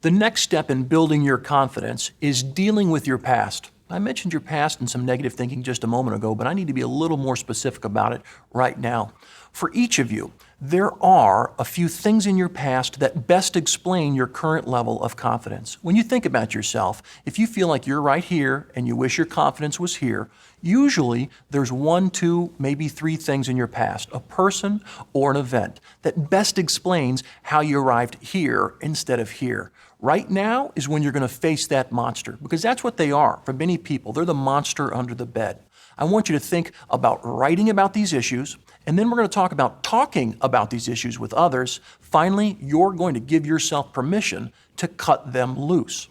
The next step in building your confidence is dealing with your past. I mentioned your past and some negative thinking just a moment ago, but I need to be a little more specific about it right now. For each of you, there are a few things in your past that best explain your current level of confidence. When you think about yourself, if you feel like you're right here and you wish your confidence was here, usually there's one, two, maybe three things in your past, a person or an event, that best explains how you arrived here instead of here. Right now is when you're going to face that monster, because that's what they are for many people. They're the monster under the bed. I want you to think about writing about these issues, and then we're going to talk about talking about these issues with others. Finally, you're going to give yourself permission to cut them loose.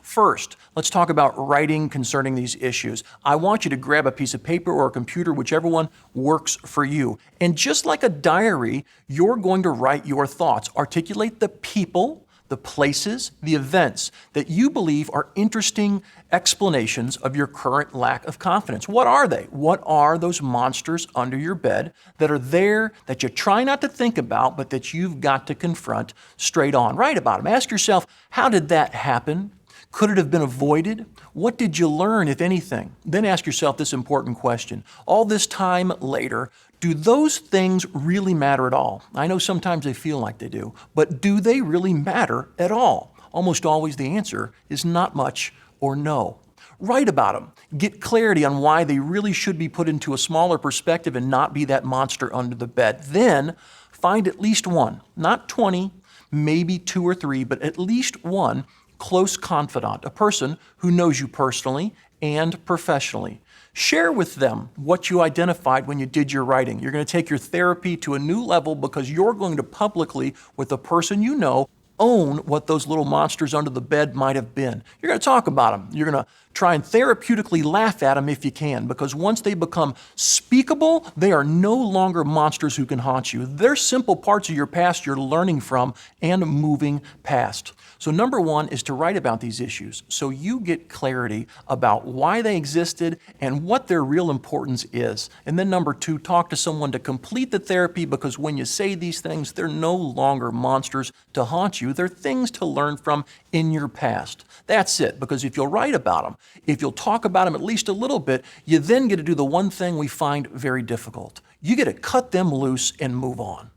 First, let's talk about writing concerning these issues. I want you to grab a piece of paper or a computer, whichever one works for you. And just like a diary, you're going to write your thoughts. Articulate the people, the places, the events that you believe are interesting explanations of your current lack of confidence. What are they? What are those monsters under your bed that are there that you try not to think about, but that you've got to confront straight on? Write about them. Ask yourself, how did that happen? Could it have been avoided? What did you learn, if anything? Then ask yourself this important question. All this time later, do those things really matter at all? I know sometimes they feel like they do, but do they really matter at all? Almost always the answer is not much or no. Write about them. Get clarity on why they really should be put into a smaller perspective and not be that monster under the bed. Then find at least one, not 20, maybe 2 or 3, but at least one close confidant, a person who knows you personally and professionally. Share with them what you identified when you did your writing. You're going to take your therapy to a new level because you're going to publicly, with a person you know, own what those little monsters under the bed might have been. You're going to talk about them. You're going to try and therapeutically laugh at them if you can, because once they become speakable, they are no longer monsters who can haunt you. They're simple parts of your past you're learning from and moving past. So number one is to write about these issues so you get clarity about why they existed and what their real importance is. And then number two, talk to someone to complete the therapy, because when you say these things, they're no longer monsters to haunt you. They're things to learn from in your past. That's it, because if you'll write about them, if you'll talk about them at least a little bit, you then get to do the one thing we find very difficult. You get to cut them loose and move on.